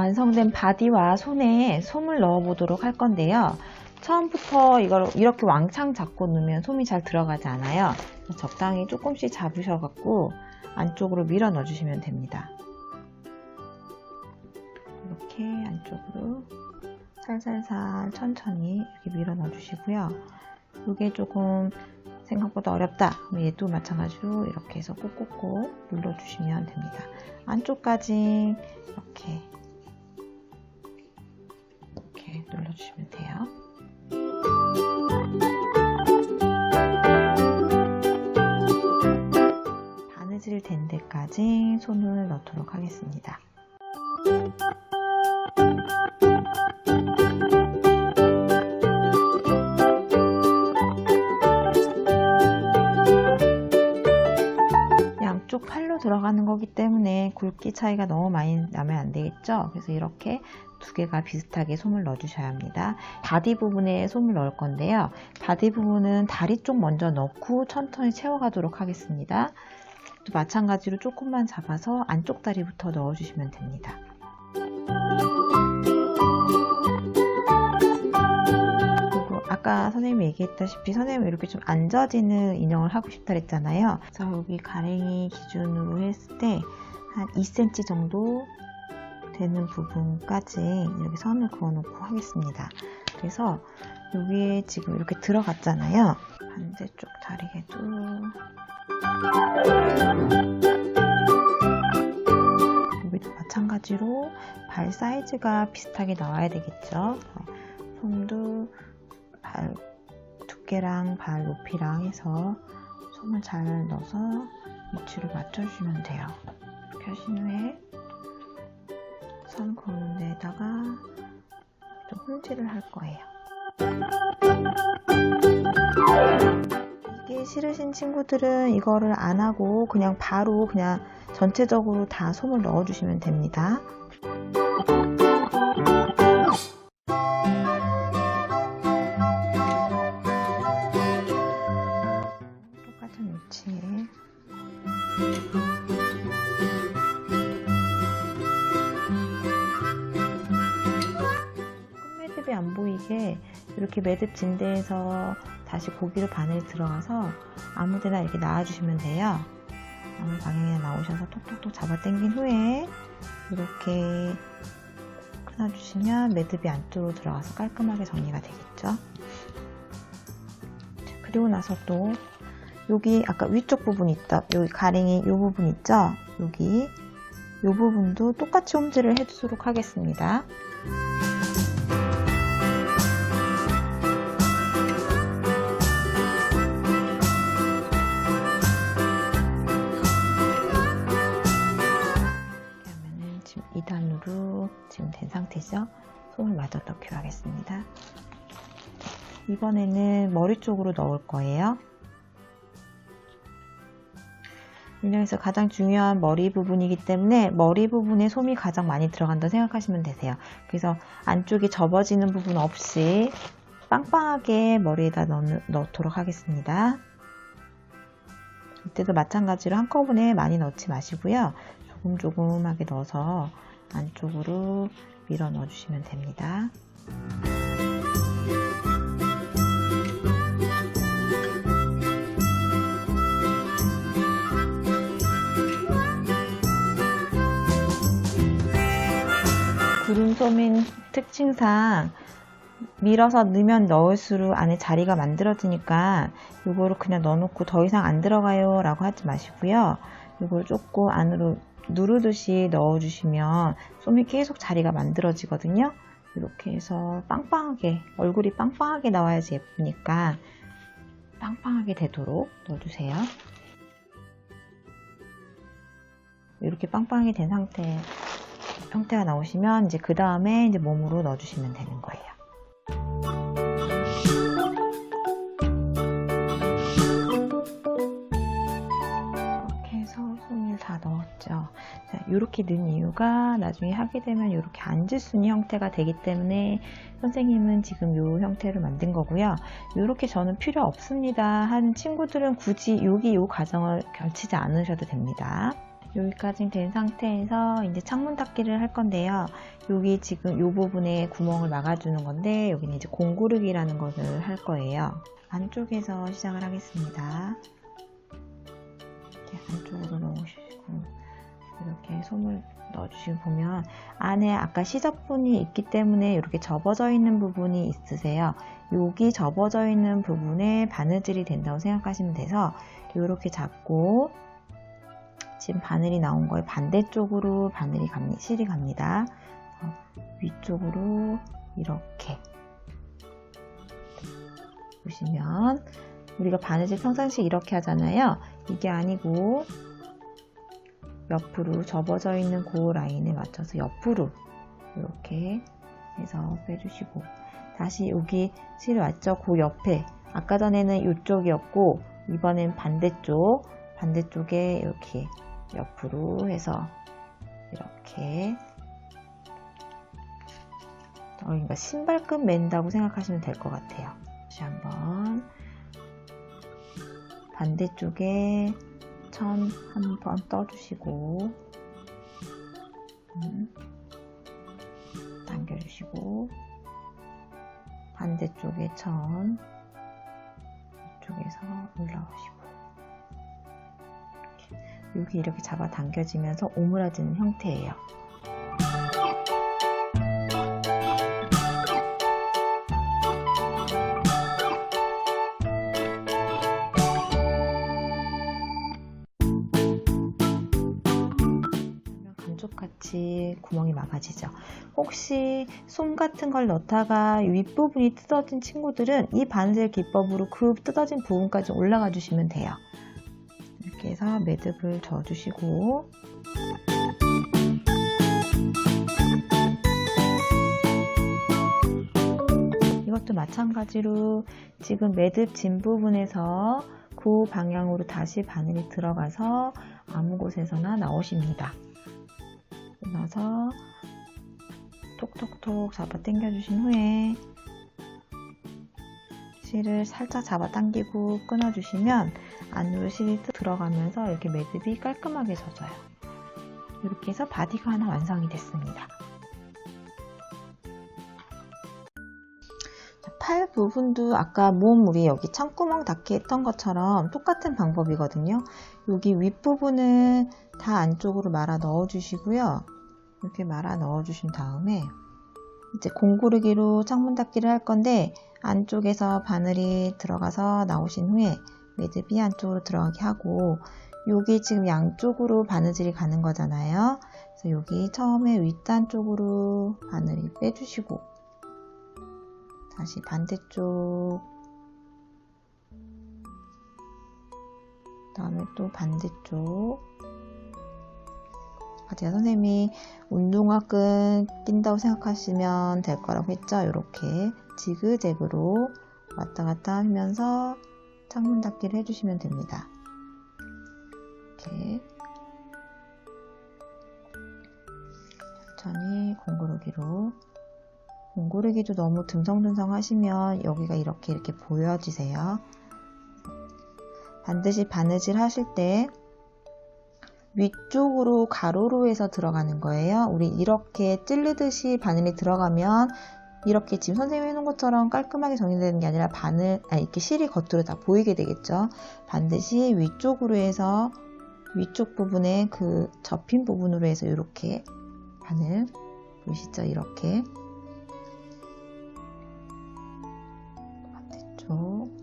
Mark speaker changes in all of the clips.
Speaker 1: 완성된 바디와 손에 솜을 넣어 보도록 할 건데요. 처음부터 이걸 이렇게 왕창 잡고 넣으면 솜이 잘 들어가지 않아요. 적당히 조금씩 잡으셔갖고 안쪽으로 밀어 넣어주시면 됩니다. 이렇게 안쪽으로 살살살 천천히 이렇게 밀어 넣어주시고요. 이게 조금 생각보다 어렵다. 얘도 마찬가지로 이렇게 해서 꼭꼭꼭 눌러주시면 됩니다. 안쪽까지 이렇게 눌러주시면 돼요. 바느질 된 데까지 손을 넣도록 하겠습니다. 양쪽 팔로 들어가는 거기 때문에 굵기 차이가 너무 많이 나면 안 되겠죠? 그래서 이렇게 두 개가 비슷하게 솜을 넣어 주셔야 합니다. 바디 부분에 솜을 넣을 건데요. 바디 부분은 다리 쪽 먼저 넣고 천천히 채워가도록 하겠습니다. 또 마찬가지로 조금만 잡아서 안쪽 다리부터 넣어 주시면 됩니다. 그리고 아까 선생님이 얘기했다시피 선생님이 이렇게 좀 앉아지는 인형을 하고 싶다 그랬잖아요. 그래서 여기 가랭이 기준으로 했을 때 한 2cm 정도 되는 부분까지 이렇게 선을 그어 놓고 하겠습니다. 그래서 여기에 지금 이렇게 들어갔잖아요. 반대쪽 다리에도 여기도 마찬가지로 발 사이즈가 비슷하게 나와야 되겠죠. 솜도 발 두께랑 발 높이랑 해서 솜을 잘 넣어서 위치를 맞춰주시면 돼요. 이렇게 하신 후에 선 그는 데다가 좀 홈질을 할 거예요. 이게 싫으신 친구들은 이거를 안 하고 그냥 바로 그냥 전체적으로 다 솜을 넣어 주시면 됩니다. 똑같은 위치에 끝매듭이 안 보이게 이렇게 매듭 진대에서 다시 고기로 바늘 들어가서 아무데나 이렇게 놔주시면 돼요. 아무 방향에 나오셔서 톡톡톡 잡아 당긴 후에 이렇게 끊어주시면 매듭이 안쪽으로 들어가서 깔끔하게 정리가 되겠죠. 그리고 나서 또 여기 아까 위쪽 부분 있다, 여기 가랭이 이 부분 있죠? 여기 이 부분도 똑같이 홈질을 해주도록 하겠습니다. 이렇게 하면은 지금 2단으로 지금 된 상태죠? 솜을 마저 넣기로 하겠습니다. 이번에는 머리 쪽으로 넣을 거예요. 인형에서 가장 중요한 머리 부분이기 때문에 머리 부분에 솜이 가장 많이 들어간다고 생각하시면 되세요. 그래서 안쪽이 접어지는 부분 없이 빵빵하게 머리에다 넣도록 하겠습니다. 이때도 마찬가지로 한꺼번에 많이 넣지 마시고요. 조금조금하게 넣어서 안쪽으로 밀어 넣어주시면 됩니다. 구름솜인 특징상 밀어서 넣으면 넣을수록 안에 자리가 만들어지니까 이거를 그냥 넣어놓고 더 이상 안 들어가요 라고 하지 마시고요. 이걸 조금 안으로 누르듯이 넣어주시면 솜이 계속 자리가 만들어지거든요. 이렇게 해서 빵빵하게, 얼굴이 빵빵하게 나와야지 예쁘니까 빵빵하게 되도록 넣어주세요. 이렇게 빵빵하게 된 형태가 나오시면 이제 그 다음에 이제 몸으로 넣어주시면 되는 거예요. 이렇게 해서 솜을 다 넣었죠. 자, 이렇게 넣은 이유가 나중에 하게 되면 이렇게 앉을순이 형태가 되기 때문에 선생님은 지금 이 형태로 만든 거고요. 이렇게 저는 필요 없습니다 하는 친구들은 굳이 이 과정을 거치지 않으셔도 됩니다. 여기까지 된 상태에서 이제 창문 닫기를 할 건데요. 여기 지금 이 부분에 구멍을 막아주는 건데, 여기는 이제 공구르기라는 것을 할 거예요. 안쪽에서 시작을 하겠습니다. 이렇게 안쪽으로 넣으시고, 이렇게 솜을 넣어주시고 보면 안에 아까 시접분이 있기 때문에 이렇게 접어져 있는 부분이 있으세요. 여기 접어져 있는 부분에 바느질이 된다고 생각하시면 돼서 이렇게 잡고, 지금 바늘이 나온 거에 반대쪽으로 실이 갑니다. 위쪽으로 이렇게 보시면, 우리가 바느질 평상시 이렇게 하잖아요. 이게 아니고 옆으로 접어져 있는 그 라인에 맞춰서 옆으로 이렇게 해서 빼주시고, 다시 여기 실 맞죠? 그 옆에, 아까 전에는 이쪽이었고 이번엔 반대쪽에 이렇게 옆으로 해서 이렇게, 그러니까 신발끈 맨다고 생각하시면 될 것 같아요. 다시 한번 반대쪽에 천 한번 떠주시고, 당겨주시고, 반대쪽에 천 이쪽에서 올라오시고, 여기 이렇게 잡아 당겨지면서 오므라지는 형태예요. 감쪽같이 구멍이 막아지죠. 혹시 솜 같은 걸 넣다가 윗부분이 뜯어진 친구들은 이 바느질 기법으로 그 뜯어진 부분까지 올라가 주시면 돼요. 이렇게 해서 매듭을 져주시고, 이것도 마찬가지로 지금 매듭 진 부분에서 그 방향으로 다시 바늘이 들어가서 아무 곳에서나 나오십니다. 나서 톡톡톡 잡아 당겨 주신 후에 실을 살짝 잡아 당기고 끊어 주시면 안으로 실이 들어가면서 이렇게 매듭이 깔끔하게 져져요. 이렇게 해서 바디가 하나 완성이 됐습니다. 팔 부분도 아까 몸 우리 여기 창구멍 닫기 했던 것처럼 똑같은 방법이거든요. 여기 윗부분은 다 안쪽으로 말아 넣어 주시고요. 이렇게 말아 넣어 주신 다음에 이제 공구르기로 창문 닫기를 할 건데, 안쪽에서 바늘이 들어가서 나오신 후에 매듭이 안쪽으로 들어가게 하고, 여기 지금 양쪽으로 바느질이 가는 거잖아요. 그래서 여기 처음에 윗단 쪽으로 바늘이 빼주시고, 다시 반대쪽, 다음에 또 반대쪽. 제가 선생님이 운동화끈 낀다고 생각하시면 될 거라고 했죠. 이렇게 지그재그로 왔다 갔다 하면서 창문 닫기를 해주시면 됩니다. 이렇게 천천히 공구르기로. 공구르기도 너무 듬성듬성 하시면 여기가 이렇게 보여지세요. 반드시 바느질 하실 때 위쪽으로 가로로 해서 들어가는 거예요. 우리 이렇게 찔르듯이 바늘이 들어가면 이렇게 지금 선생님이 해놓은 것처럼 깔끔하게 정리되는 게 아니라 이렇게 실이 겉으로 다 보이게 되겠죠. 반드시 위쪽으로 해서 위쪽 부분에 그 접힌 부분으로 해서 이렇게 바늘 보이시죠? 이렇게 반대쪽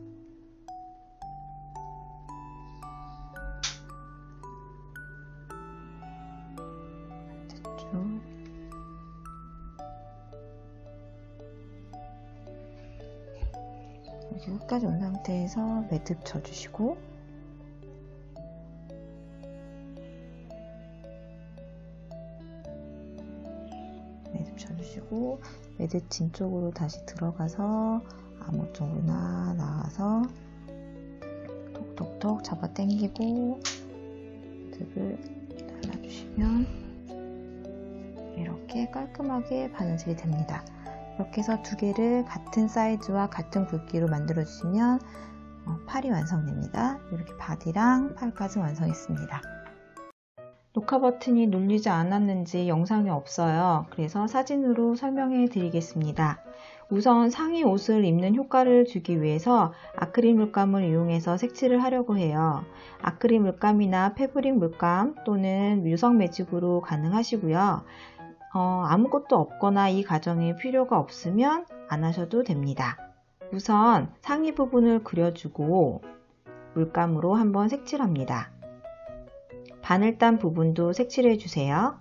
Speaker 1: 이렇게 끝까지 온 상태에서 매듭 져주시고, 매듭 진 쪽으로 다시 들어가서 아무 쪽으로나 나와서 톡톡톡 잡아 당기고 매듭을 잘라주시면 이렇게 깔끔하게 바느질이 됩니다. 이렇게 해서 두 개를 같은 사이즈와 같은 굵기로 만들어 주시면 팔이 완성됩니다. 이렇게 바디랑 팔까지 완성했습니다. 녹화 버튼이 눌리지 않았는지 영상이 없어요. 그래서 사진으로 설명해 드리겠습니다. 우선 상의 옷을 입는 효과를 주기 위해서 아크릴 물감을 이용해서 색칠을 하려고 해요. 아크릴 물감이나 패브릭 물감 또는 유성 매직으로 가능하시고요. 아무것도 없거나 이 과정에 필요가 없으면 안 하셔도 됩니다. 우선 상의 부분을 그려주고 물감으로 한번 색칠합니다. 바늘 딴 부분도 색칠해 주세요.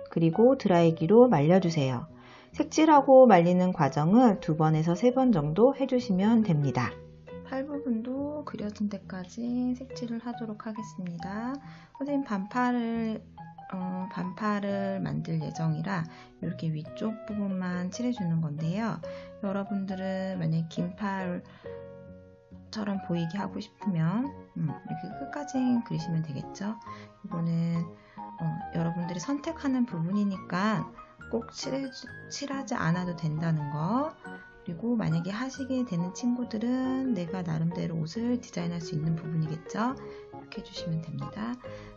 Speaker 1: 그리고 드라이기로 말려주세요. 색칠하고 말리는 과정을 2번에서 3번 정도 해주시면 됩니다. 팔 부분도 그려진 데까지 색칠을 하도록 하겠습니다. 선생님 반팔을 만들 예정이라 이렇게 위쪽 부분만 칠해주는 건데요. 여러분들은 만약에 긴팔처럼 보이게 하고 싶으면 이렇게 끝까지 그리시면 되겠죠. 이거는 여러분들이 선택하는 부분이니까 꼭 칠하지 않아도 된다는 거. 그리고 만약에 하시게 되는 친구들은 내가 나름대로 옷을 디자인할 수 있는 부분이겠죠. 이렇게 해주시면 됩니다.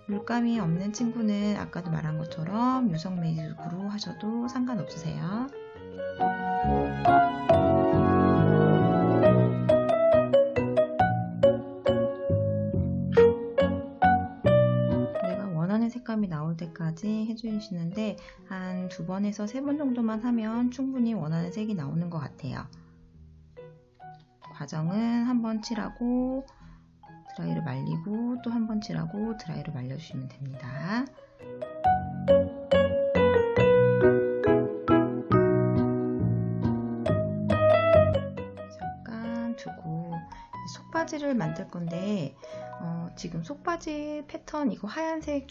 Speaker 1: 물감이 없는 친구는 아까도 말한 것처럼 유성 매직으로 하셔도 상관없으세요. 색감이 나올 때까지 해주시는데 한 2번에서 3번 정도만 하면 충분히 원하는 색이 나오는 것 같아요. 과정은 한 번 칠하고 드라이를 말리고 또 한 번 칠하고 드라이를 말려주시면 됩니다. 잠깐 두고 속바지를 만들 건데 지금 속바지 패턴 이거 하얀색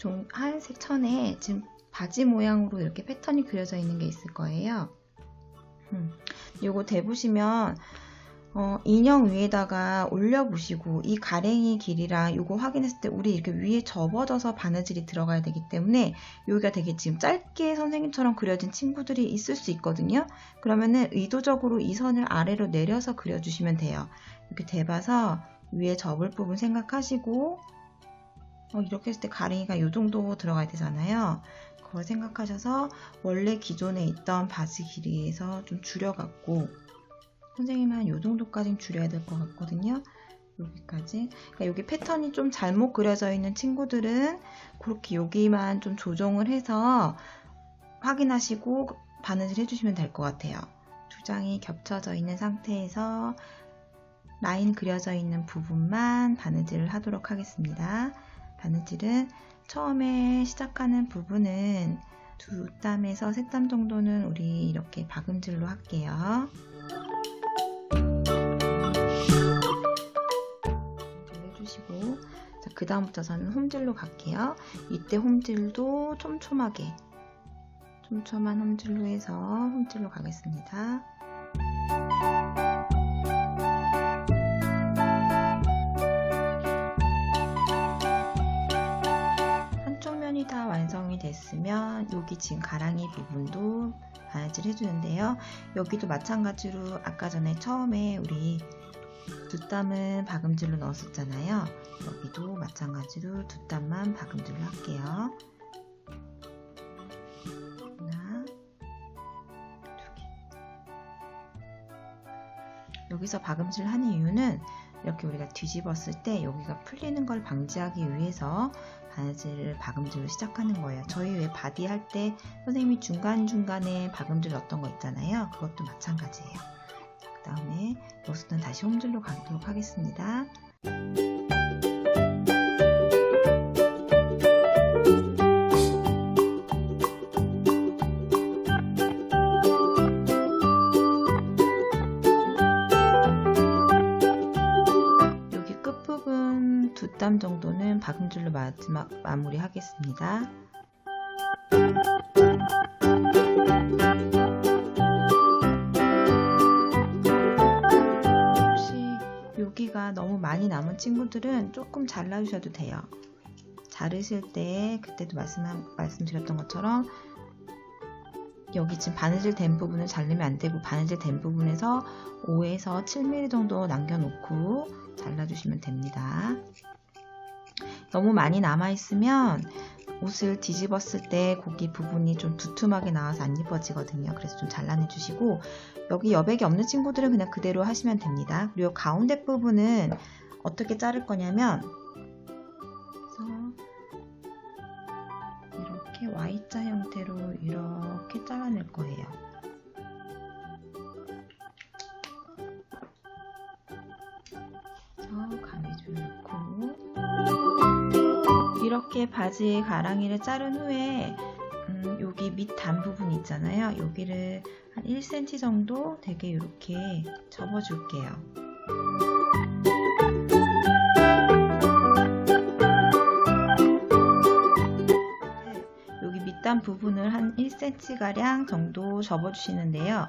Speaker 1: 천에 지금 바지 모양으로 이렇게 패턴이 그려져 있는 게 있을 거예요. 요거 대보시면 인형 위에다가 올려보시고 이 가랭이 길이랑 요거 확인했을 때 우리 이렇게 위에 접어져서 바느질이 들어가야 되기 때문에 여기가 되게 지금 짧게 선생님처럼 그려진 친구들이 있을 수 있거든요. 그러면은 의도적으로 이 선을 아래로 내려서 그려주시면 돼요. 이렇게 대봐서 위에 접을 부분 생각하시고 이렇게 했을 때 가랭이가 이 정도 들어가야 되잖아요. 그걸 생각하셔서 원래 기존에 있던 바지 길이에서 좀 줄여갖고 선생님은 이 정도까지는 줄여야 될 것 같거든요. 여기까지. 그러니까 여기 패턴이 좀 잘못 그려져 있는 친구들은 그렇게 여기만 좀 조정을 해서 확인하시고 바느질 해주시면 될 것 같아요. 2장이 겹쳐져 있는 상태에서 라인 그려져 있는 부분만 바느질을 하도록 하겠습니다. 바느질은 처음에 시작하는 부분은 2땀에서 3땀 정도는 우리 이렇게 박음질로 할게요. 해주시고 그 다음부터 저는 홈질로 갈게요. 이때 홈질도 촘촘한 홈질로 해서 홈질로 가겠습니다. 다 완성이 됐으면 여기 지금 가랑이 부분도 바느질 해주는데요. 여기도 마찬가지로 아까 전에 처음에 우리 2땀은 박음질로 넣었었잖아요. 여기도 마찬가지로 2땀만 박음질로 할게요. 하나, 2개. 여기서 박음질 하는 이유는 이렇게 우리가 뒤집었을 때 여기가 풀리는 걸 방지하기 위해서 바느질을 박음질로 시작하는 거예요. 저희 왜 바디 할 때 선생님이 중간중간에 박음질 넣었던 거 있잖아요. 그것도 마찬가지예요. 그 다음에 여기서는 다시 홈질로 가도록 하겠습니다. 여기 끝부분 2땀 정도는 박음질로 마지막 마무리 하겠습니다. 혹시 여기가 너무 많이 남은 친구들은 조금 잘라주셔도 돼요. 자르실 때 그때도 말씀드렸던 것처럼 여기 지금 바느질 된 부분을 자르면 안 되고 바느질 된 부분에서 5에서 7mm 정도 남겨놓고 잘라주시면 됩니다. 너무 많이 남아있으면 옷을 뒤집었을 때 고기 부분이 좀 두툼하게 나와서 안 예뻐지거든요. 그래서 좀 잘라내 주시고, 여기 여백이 없는 친구들은 그냥 그대로 하시면 됩니다. 그리고 가운데 부분은 어떻게 자를 거냐면, 이렇게 Y자 형태로 이렇게 잘라낼 거예요. 가위줄 넣고 이렇게 바지의 가랑이를 자른 후에 여기 밑 단 부분 있잖아요. 여기를 한 1cm 정도 되게 이렇게 접어줄게요. 여기 밑단 부분을 한 1cm가량 정도 접어주시는데요.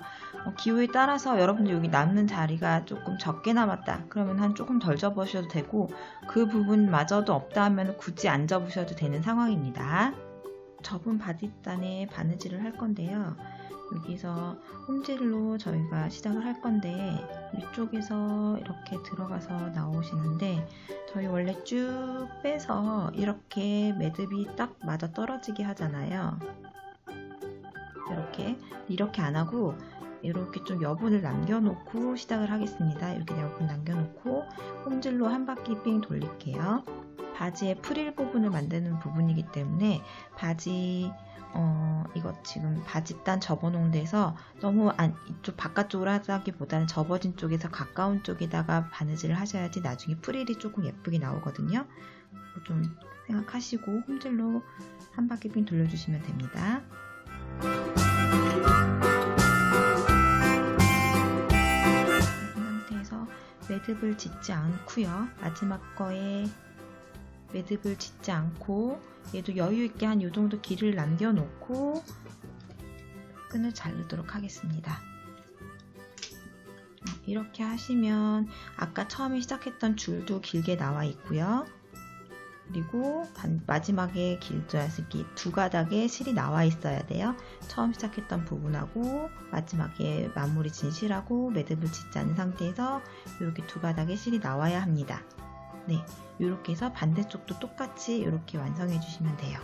Speaker 1: 기호에 따라서 여러분들 여기 남는 자리가 조금 적게 남았다 그러면 한 조금 덜 접으셔도 되고, 그 부분마저도 없다 하면 굳이 안 접으셔도 되는 상황입니다. 접은 바디단에 바느질을 할 건데요. 여기서 홈질로 저희가 시작을 할 건데, 위쪽에서 이렇게 들어가서 나오시는데, 저희 원래 쭉 빼서 이렇게 매듭이 딱 맞아 떨어지게 하잖아요. 이렇게 안 하고 이렇게 좀 여분을 남겨놓고 시작을 하겠습니다. 이렇게 여분 남겨놓고 홈질로 한 바퀴 삥 돌릴게요. 바지의 프릴 부분을 만드는 부분이기 때문에 이거 지금 바지단 접어놓은 데서 너무 이쪽 바깥쪽으로 하기보다는 접어진 쪽에서 가까운 쪽에다가 바느질을 하셔야지 나중에 프릴이 조금 예쁘게 나오거든요. 좀 생각하시고 홈질로 한 바퀴 삥 돌려주시면 됩니다. 이 상태에서 매듭을 짓지 않고요. 마지막 거에 매듭을 짓지 않고 얘도 여유있게 한 이 정도 길을 남겨놓고 끈을 자르도록 하겠습니다. 이렇게 하시면 아까 처음에 시작했던 줄도 길게 나와 있고요. 그리고 마지막에 길자스기 두 가닥에 실이 나와 있어야 돼요. 처음 시작했던 부분하고 마지막에 마무리 진 실하고 매듭을 짓지 않은 상태에서 이렇게 두 가닥에 실이 나와야 합니다. 네, 이렇게 해서 반대쪽도 똑같이 이렇게 완성해 주시면 돼요.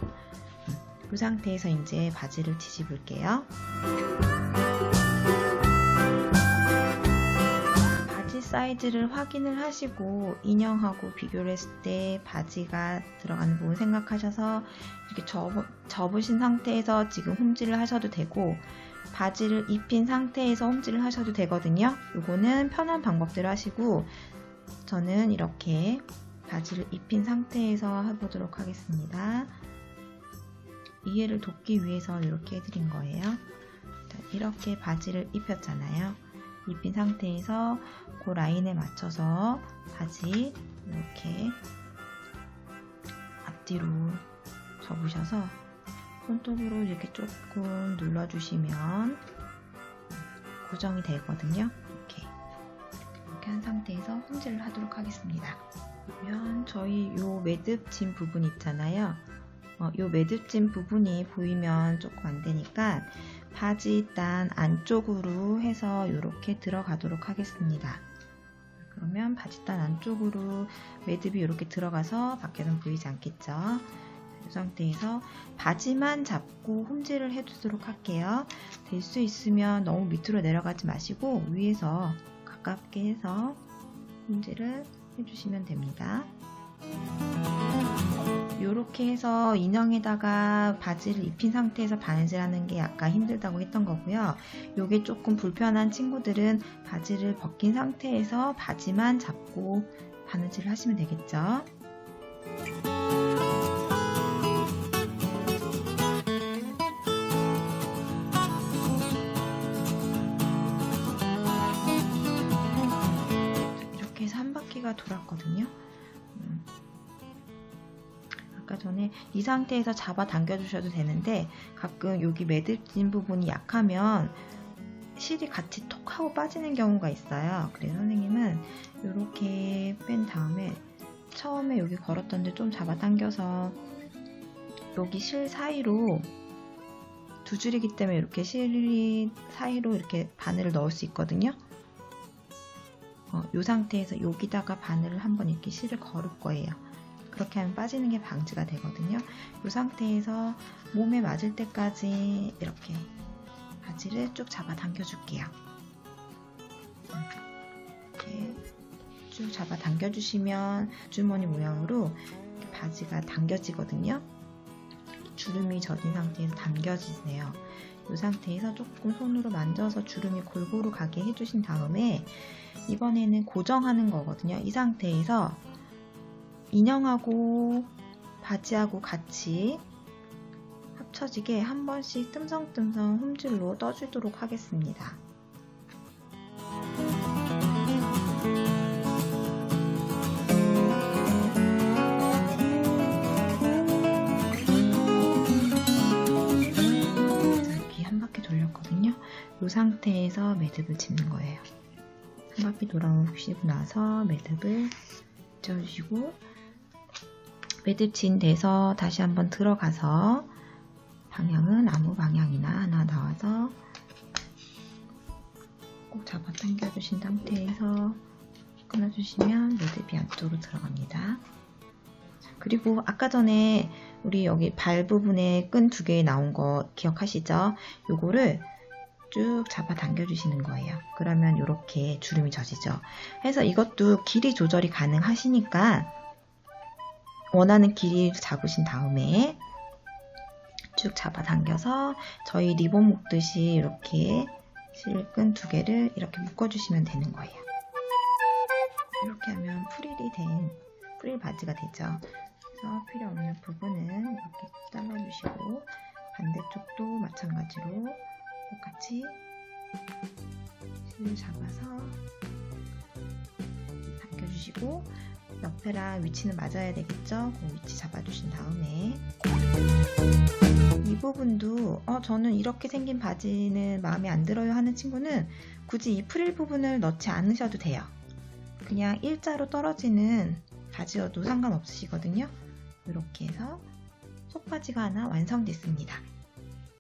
Speaker 1: 이 상태에서 이제 바지를 뒤집을게요. 바지 사이즈를 확인을 하시고 인형하고 비교를 했을 때 바지가 들어가는 부분 생각하셔서 이렇게 접으신 상태에서 지금 홈질을 하셔도 되고, 바지를 입힌 상태에서 홈질을 하셔도 되거든요. 이거는 편한 방법대로 하시고, 저는 이렇게 바지를 입힌 상태에서 해보도록 하겠습니다. 이해를 돕기 위해서 이렇게 해드린 거예요. 이렇게 바지를 입혔잖아요. 입힌 상태에서 그 라인에 맞춰서 바지 이렇게 앞뒤로 접으셔서 손톱으로 이렇게 조금 눌러주시면 고정이 되거든요. 이렇게 한 상태에서 홈질을 하도록 하겠습니다. 그러면 저희 요 매듭 진 부분 있잖아요. 요 매듭 진 부분이 보이면 조금 안 되니까 바지 단 안쪽으로 해서 이렇게 들어가도록 하겠습니다. 그러면 바지 단 안쪽으로 매듭이 이렇게 들어가서 밖에는 보이지 않겠죠. 이 상태에서 바지만 잡고 홈질을 해주도록 할게요. 될 수 있으면 너무 밑으로 내려가지 마시고 위에서 가깝게 해서 홈질을 해주시면 됩니다. 이렇게 해서 인형에다가 바지를 입힌 상태에서 바느질하는 게 약간 힘들다고 했던 거고요. 이게 조금 불편한 친구들은 바지를 벗긴 상태에서 바지만 잡고 바느질을 하시면 되겠죠. 이렇게 해서 한 바퀴가 돌았거든요. 아까 전에 이 상태에서 잡아 당겨 주셔도 되는데, 가끔 여기 매듭진 부분이 약하면 실이 같이 톡 하고 빠지는 경우가 있어요. 그래서 선생님은 이렇게 뺀 다음에 처음에 여기 걸었던 데 좀 잡아 당겨서 여기 실 사이로, 두 줄이기 때문에 이렇게 실 사이로 이렇게 바늘을 넣을 수 있거든요. 이 상태에서 여기다가 바늘을 한번 이렇게 실을 걸을 거예요. 그렇게 하면 빠지는 게 방지가 되거든요. 이 상태에서 몸에 맞을 때까지 이렇게 바지를 쭉 잡아 당겨 줄게요. 이렇게 쭉 잡아 당겨 주시면 주머니 모양으로 바지가 당겨지거든요. 주름이 젖은 상태에서 당겨지세요. 이 상태에서 조금 손으로 만져서 주름이 골고루 가게 해주신 다음에 이번에는 고정하는 거거든요. 이 상태에서 인형하고 바지하고 같이 합쳐지게 한 번씩 뜸성뜸성 홈질로 떠주도록 하겠습니다. 이렇게 한 바퀴 돌렸거든요. 이 상태에서 매듭을 짚는 거예요. 한 바퀴 돌아오시고 나서 매듭을 쪄주시고 매듭 진 데서 다시 한번 들어가서 방향은 아무 방향이나 하나 나와서 꼭 잡아 당겨 주신 상태에서 끊어주시면 매듭이 안쪽으로 들어갑니다. 그리고 아까 전에 우리 여기 발 부분에 끈 2개 나온 거 기억하시죠? 요거를 쭉 잡아 당겨 주시는 거예요. 그러면 이렇게 주름이 젖이죠. 그래서 이것도 길이 조절이 가능하시니까 원하는 길이 잡으신 다음에 쭉 잡아 당겨서 저희 리본 묶듯이 이렇게 실끈 2개를 이렇게 묶어주시면 되는 거예요. 이렇게 하면 프릴 바지가 되죠. 그래서 필요 없는 부분은 이렇게 잘라주시고 반대쪽도 마찬가지로 똑같이 실을 잡아서 당겨주시고 옆에랑 위치는 맞아야 되겠죠? 그 위치 잡아주신 다음에 이 부분도 저는 이렇게 생긴 바지는 마음에 안 들어요 하는 친구는 굳이 이 프릴 부분을 넣지 않으셔도 돼요. 그냥 일자로 떨어지는 바지여도 상관없으시거든요. 이렇게 해서 속바지가 하나 완성됐습니다.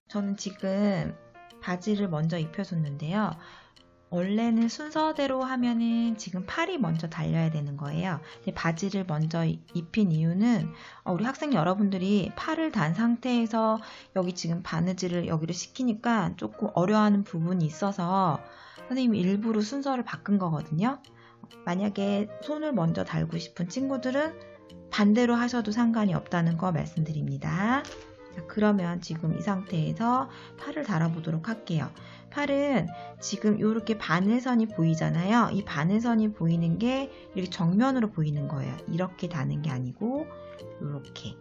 Speaker 1: 저는 지금 바지를 먼저 입혀줬는데요. 원래는 순서대로 하면은 지금 팔이 먼저 달려야 되는 거예요. 근데 바지를 먼저 입힌 이유는 우리 학생 여러분들이 팔을 단 상태에서 여기 지금 바느질을 여기를 시키니까 조금 어려워하는 부분이 있어서 선생님이 일부러 순서를 바꾼 거거든요. 만약에 손을 먼저 달고 싶은 친구들은 반대로 하셔도 상관이 없다는 거 말씀드립니다. 자, 그러면 지금 이 상태에서 팔을 달아보도록 할게요. 팔은 지금 이렇게 바늘선이 보이잖아요. 이 바늘선이 보이는 게 이렇게 정면으로 보이는 거예요. 이렇게 다는 게 아니고 이렇게,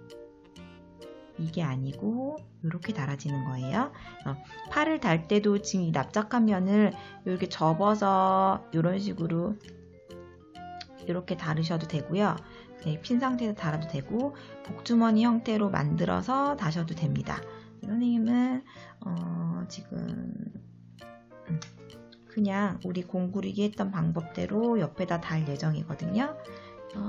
Speaker 1: 이게 아니고 이렇게 달아지는 거예요. 팔을 달 때도 지금 이 납작한 면을 이렇게 접어서 이런 식으로 이렇게 다르셔도 되고요. 네, 핀 상태에서 달아도 되고 복주머니 형태로 만들어서 다셔도 됩니다. 선생님은 지금 그냥 우리 공구리기 했던 방법대로 옆에다 달 예정이거든요.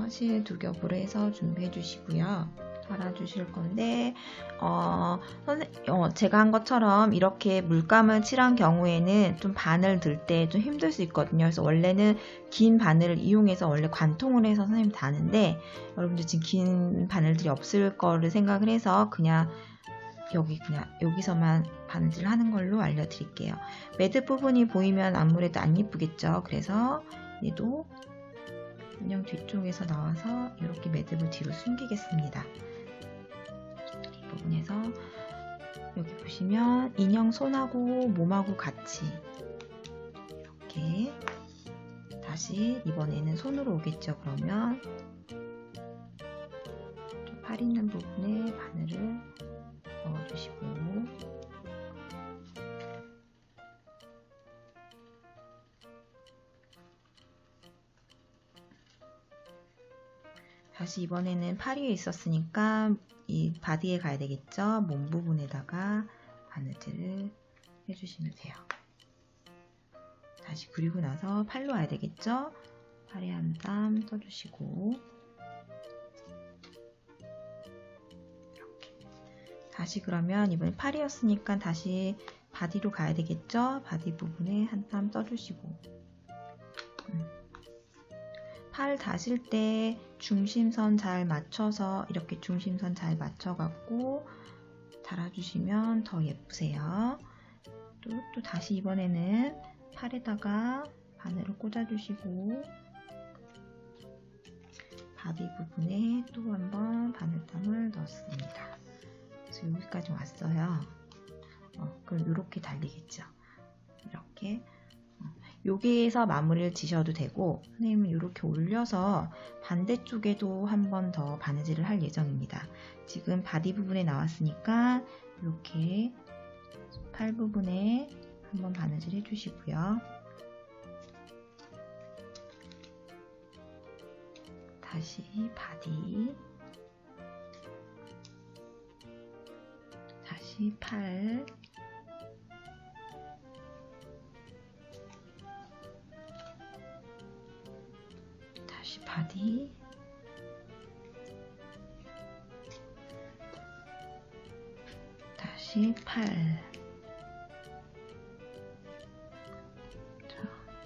Speaker 1: 실 2겹으로 해서 준비해 주시고요. 달아주실 건데 제가 한 것처럼 이렇게 물감을 칠한 경우에는 좀 바늘 들 때 좀 힘들 수 있거든요. 그래서 원래는 긴 바늘을 이용해서 원래 관통을 해서 선생님 다는데 여러분들 지금 긴 바늘들이 없을 거를 생각을 해서 그냥 여기서만 바느질 하는 걸로 알려드릴게요. 매듭 부분이 보이면 아무래도 안 예쁘겠죠. 그래서 얘도 인형 뒤쪽에서 나와서 이렇게 매듭을 뒤로 숨기겠습니다. 이 부분에서 여기 보시면 인형 손하고 몸하고 같이 이렇게 다시 이번에는 손으로 오겠죠. 그러면 좀 팔 있는 부분에 바늘을 넣어주시고 다시 이번에는 팔 위에 있었으니까 이 바디에 가야 되겠죠. 몸 부분에다가 바느질을 해주시면 돼요. 다시 그리고 나서 팔로 와야 되겠죠. 팔에 한 땀 떠주시고 다시 그러면 이번에 팔이었으니까 다시 바디로 가야 되겠죠. 바디 부분에 한 땀 떠주시고 팔 다실 때 중심선 잘 맞춰서 이렇게 중심선 잘 맞춰갖고 달아주시면 더 예쁘세요. 또 다시 이번에는 팔에다가 바늘을 꽂아주시고 바디 부분에 또 한번 바늘감을 넣습니다. 그래서 여기까지 왔어요. 그럼 이렇게 달리겠죠. 이렇게 여기에서 마무리를 지셔도 되고 선생님은 이렇게 올려서 반대쪽에도 한 번 더 바느질을 할 예정입니다. 지금 바디 부분에 나왔으니까 이렇게 팔 부분에 한번 바느질 해주시고요. 다시 바디, 다시 팔, 다시 바디, 다시 팔,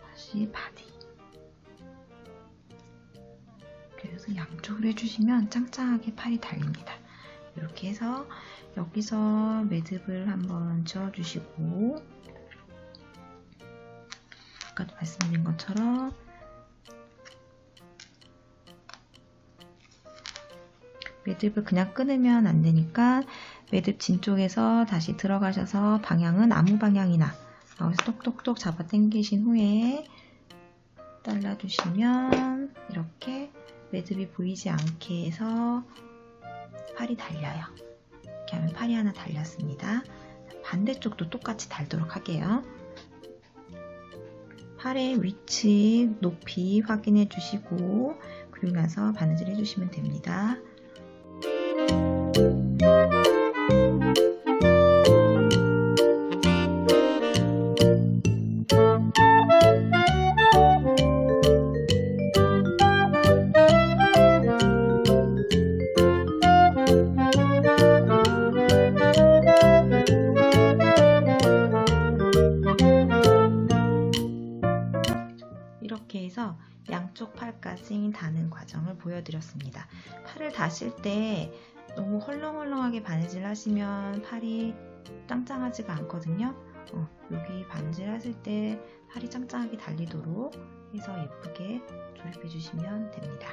Speaker 1: 다시 바디. 그래서 양쪽으로 해주시면 짱짱하게 팔이 달립니다. 이렇게 해서 여기서 매듭을 한번 지어주시고 아까도 말씀드린 것처럼 매듭을 그냥 끊으면 안 되니까 매듭 진 쪽에서 다시 들어가셔서 방향은 아무 방향이나 여기서 똑똑똑 잡아 당기신 후에 잘라주시면 이렇게 매듭이 보이지 않게 해서 팔이 달려요. 이렇게 하면 팔이 하나 달렸습니다. 반대쪽도 똑같이 달도록 할게요. 팔의 위치, 높이 확인해 주시고 그리고 나서 바느질 해주시면 됩니다. 이렇게 해서 양쪽 팔까지 다는 과정을 보여드렸습니다. 팔을 다실 때 너무 헐렁헐렁하게 바느질 하시면 팔이 짱짱하지가 않거든요. 여기 바느질 하실 때 팔이 짱짱하게 달리도록 해서 예쁘게 조립해 주시면 됩니다.